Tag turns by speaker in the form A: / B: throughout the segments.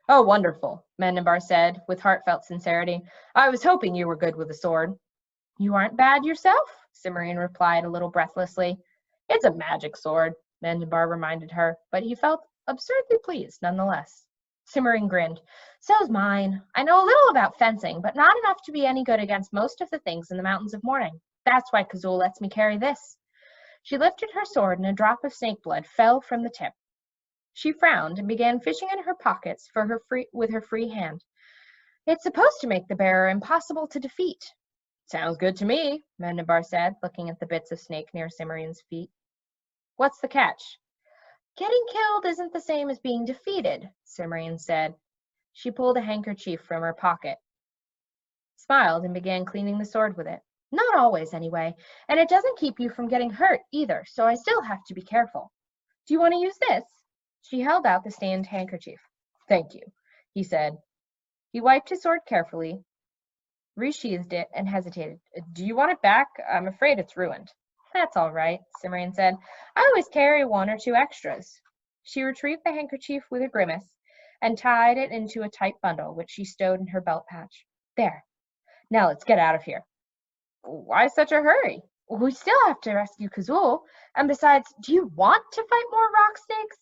A: Oh, wonderful, Mendenbar said, with heartfelt sincerity. I was hoping you were good with a sword. You aren't bad yourself? Cimmerian replied a little breathlessly. It's a magic sword, Mendenbar reminded her, but he felt absurdly pleased nonetheless. Cimmerian grinned. So's mine. I know a little about fencing, but not enough to be any good against most of the things in the Mountains of Morning. That's why Kazul lets me carry this. She lifted her sword, and a drop of snake blood fell from the tip. She frowned and began fishing in her pockets with her free hand. It's supposed to make the bearer impossible to defeat. Sounds good to me, Mendenbar said, looking at the bits of snake near Cimmerian's feet. What's the catch? Getting killed isn't the same as being defeated, Cimmerian said. She pulled a handkerchief from her pocket, smiled, and began cleaning the sword with it. Not always, anyway, and it doesn't keep you from getting hurt either, so I still have to be careful. Do you want to use this? She held out the stained handkerchief. Thank you, he said. He wiped his sword carefully, resheathed it, and hesitated. Do you want it back? I'm afraid it's ruined. That's all right, Cimmerian said. I always carry one or two extras. She retrieved the handkerchief with a grimace and tied it into a tight bundle, which she stowed in her belt pouch. There. Now let's get out of here. Why such a hurry? We still have to rescue Kazul. And besides, do you want to fight more rock snakes?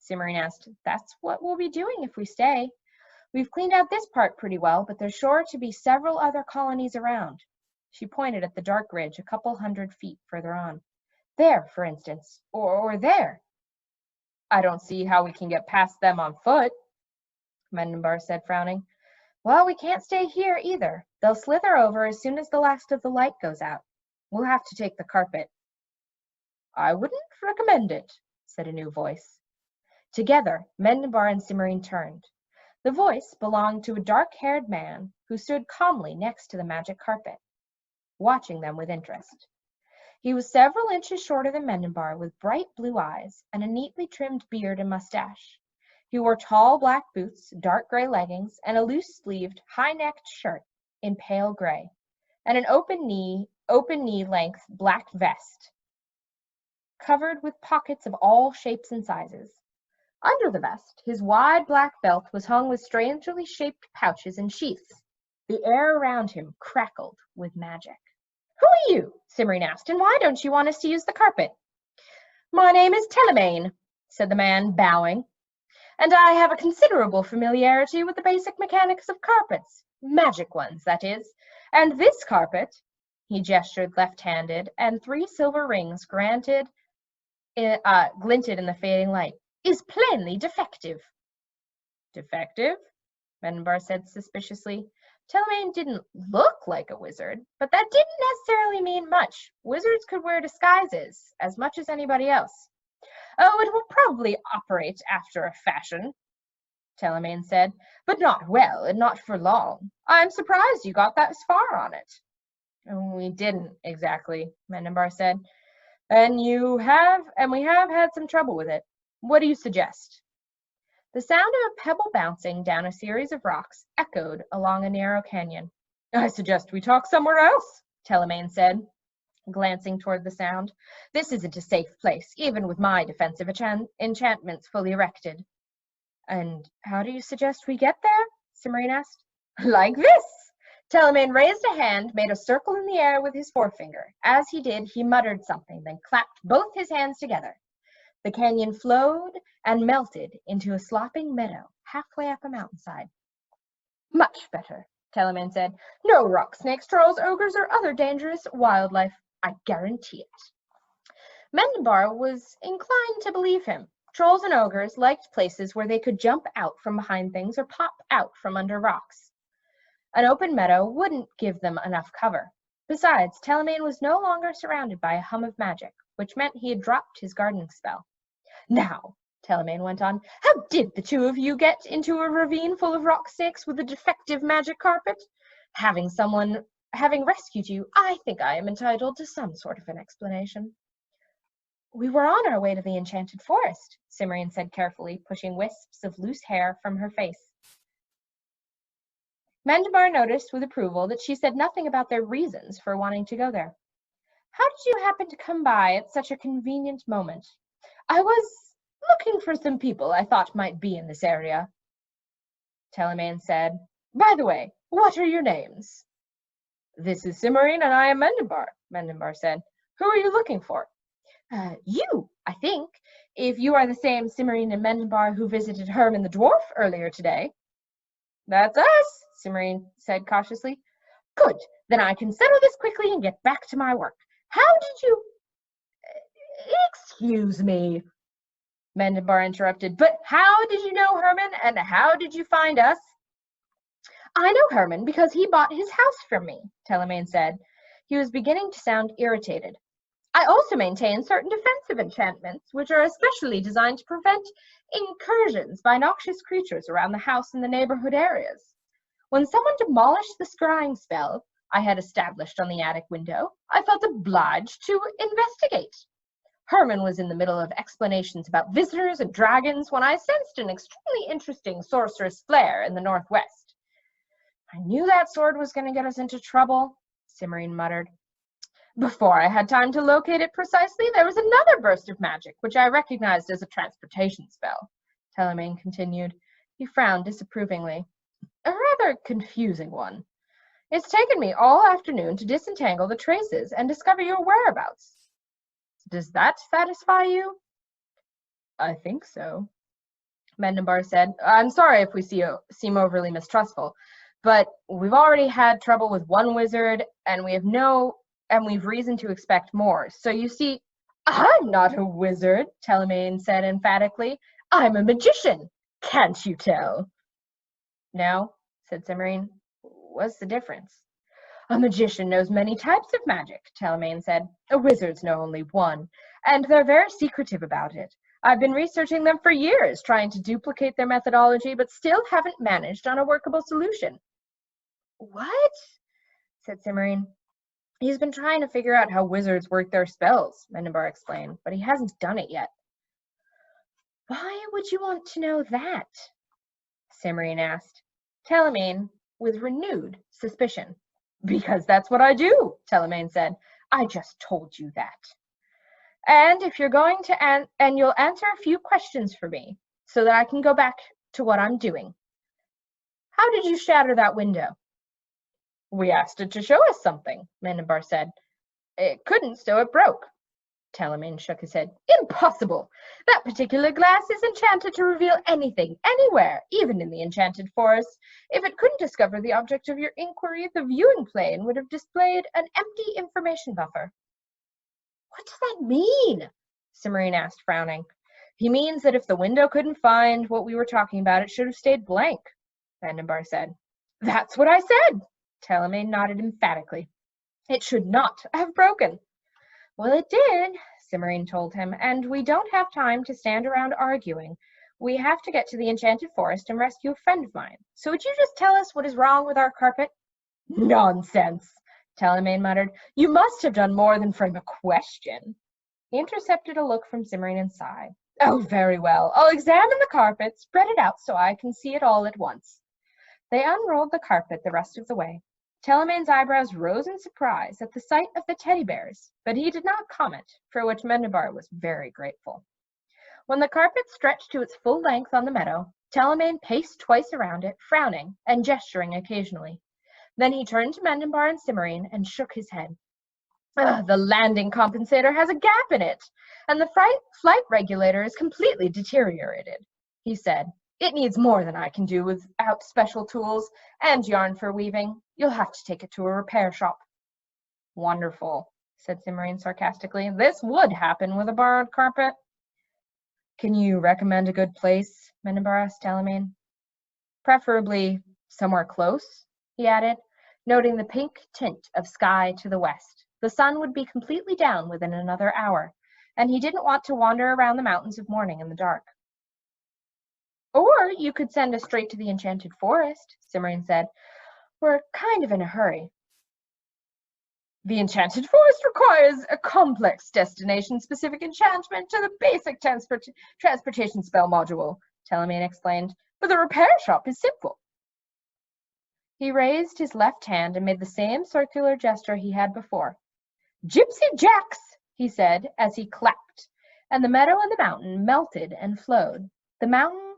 A: Cimmerian asked. That's what we'll be doing if we stay. We've cleaned out this part pretty well, but there's sure to be several other colonies around. She pointed at the dark ridge a couple 100 feet further on. There, for instance, or there. I don't see how we can get past them on foot, Mendenbar said, frowning. Well, we can't stay here either. They'll slither over as soon as the last of the light goes out. We'll have to take the carpet. I wouldn't recommend it, said a new voice. Together, Mendenbar and Cimmerian turned. The voice belonged to a dark-haired man who stood calmly next to the magic carpet, watching them with interest. He was several inches shorter than Mendenbar, with bright blue eyes and a neatly trimmed beard and mustache. He wore tall black boots, dark gray leggings, and a loose-sleeved, high-necked shirt in pale gray, and an open knee-length black vest, covered with pockets of all shapes and sizes. Under the vest, his wide black belt was hung with strangely shaped pouches and sheaths. The air around him crackled with magic. Who are you? Cimmerian asked, and why don't you want us to use the carpet? My name is Telemaine, said the man, bowing, and I have a considerable familiarity with the basic mechanics of carpets, magic ones, that is, and this carpet, he gestured left-handed, and 3 silver rings glinted in the fading light, is plainly defective. Defective? Mendenbar said suspiciously. Telemaine didn't look like a wizard, but that didn't necessarily mean much. Wizards could wear disguises as much as anybody else. Oh, it will probably operate after a fashion, Telemaine said, but not well and not for long. I'm surprised you got that far on it. We didn't exactly, Mendenbar said. And we have had some trouble with it. What do you suggest? The sound of a pebble bouncing down a series of rocks echoed along a narrow canyon. I suggest we talk somewhere else, Telemaine said, glancing toward the sound. This isn't a safe place, even with my defensive enchantments fully erected. And how do you suggest we get there? Cimmerian asked. Like this. Telemaine raised a hand, made a circle in the air with his forefinger. As he did, he muttered something, then clapped both his hands together. The canyon flowed and melted into a slopping meadow halfway up a mountainside. Much better, Telemaine said. No rock snakes, trolls, ogres, or other dangerous wildlife. I guarantee it. Mendenbar was inclined to believe him. Trolls and ogres liked places where they could jump out from behind things or pop out from under rocks. An open meadow wouldn't give them enough cover. Besides, Telemaine was no longer surrounded by a hum of magic, which meant he had dropped his gardening spell. Now, Telemaine went on, how did the 2 of you get into a ravine full of rock snakes with a defective magic carpet? Having rescued you, I think I am entitled to some sort of an explanation. We were on our way to the enchanted forest, Cimmerian said carefully, pushing wisps of loose hair from her face. Mendenbar noticed with approval that she said nothing about their reasons for wanting to go there. How did you happen to come by at such a convenient moment? I was looking for some people I thought might be in this area. Telemaine said. By the way, what are your names? This is Cimmerian and I am Mendenbar, Mendenbar said. Who are you looking for? You, I think, if you are the same Cimmerian and Mendenbar who visited Herman the dwarf earlier today. That's us, Cimmerian said cautiously. Good, then I can settle this quickly and get back to my work. How did you... Excuse me, Mendenbar interrupted, but how did you know Herman and how did you find us? I know Herman because he bought his house from me, Telemaine said. He was beginning to sound irritated. I also maintain certain defensive enchantments, which are especially designed to prevent incursions by noxious creatures around the house and the neighborhood areas. When someone demolished the scrying spell I had established on the attic window, I felt obliged to investigate. Herman was in the middle of explanations about visitors and dragons when I sensed an extremely interesting sorceress flare in the northwest. I knew that sword was going to get us into trouble, Cimmerian muttered. Before I had time to locate it precisely, there was another burst of magic, which I recognized as a transportation spell, Telemaine continued. He frowned disapprovingly. A rather confusing one. It's taken me all afternoon to disentangle the traces and discover your whereabouts. Does that satisfy you? I think so, Mendenbar said. I'm sorry if we seem overly mistrustful, but we've already had trouble with one wizard, and we've reason to expect more. So you see, I'm not a wizard, Telemaine said emphatically. I'm a magician. Can't you tell? No, said Cimmerian. What's the difference? A magician knows many types of magic, Telemaine said. Wizards know only one, and they're very secretive about it. I've been researching them for years, trying to duplicate their methodology, but still haven't managed on a workable solution. What? Said Cimmerian. He's been trying to figure out how wizards work their spells, Mendenbar explained, but he hasn't done it yet. Why would you want to know that? Cimmerian asked. Telemaine, with renewed suspicion. Because that's what I do, Telemaine said. I just told you that. And if you're going to and you'll answer a few questions for me, so that I can go back to what I'm doing. How did you shatter that window? We asked it to show us something, Mendenbar said. It couldn't, so it broke. Telemaine shook his head. Impossible! That particular glass is enchanted to reveal anything, anywhere, even in the enchanted forest. If it couldn't discover the object of your inquiry, the viewing plane would have displayed an empty information buffer. What does that mean? Cimmerian asked, frowning. He means that if the window couldn't find what we were talking about, it should have stayed blank, Mendenbar said. That's what I said, Telemaine nodded emphatically. It should not have broken. Well, it did, Cimmerian told him, and we don't have time to stand around arguing. We have to get to the enchanted forest and rescue a friend of mine. So would you just tell us what is wrong with our carpet? Nonsense, Telemaine muttered. You must have done more than frame a question. He intercepted a look from Cimmerian and sighed. Oh, very well. I'll examine the carpet, spread it out so I can see it all at once. They unrolled the carpet the rest of the way. Telemaine's eyebrows rose in surprise at the sight of the teddy bears, but he did not comment, for which Mendenbar was very grateful. When the carpet stretched to its full length on the meadow, Telemaine paced twice around it, frowning and gesturing occasionally. Then he turned to Mendenbar and Cimmerian and shook his head. The landing compensator has a gap in it, and the flight regulator is completely deteriorated, he said. It needs more than I can do without special tools and yarn for weaving. You'll have to take it to a repair shop. Wonderful, said Cimmerian sarcastically. This would happen with a borrowed carpet. Can you recommend a good place? Mendenbar asked Telemaine. Preferably somewhere close, he added, noting the pink tint of sky to the west. The sun would be completely down within another hour, and he didn't want to wander around the mountains of morning in the dark. Or you could send us straight to the enchanted forest, Cimmerian said. We're kind of in a hurry. The enchanted forest requires a complex destination-specific enchantment to the basic transportation spell module, Telemaine explained, but the repair shop is simple. He raised his left hand and made the same circular gesture he had before. Gypsy Jacks, he said as he clapped, and the meadow and the mountain melted and flowed. The mountain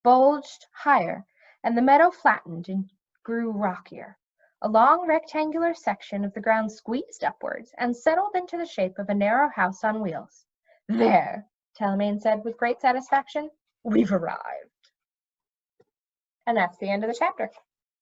A: bulged higher, and the meadow flattened and grew rockier. A long rectangular section of the ground squeezed upwards and settled into the shape of a narrow house on wheels. "There," Telemaine said with great satisfaction, "we've arrived." And that's the end of the chapter.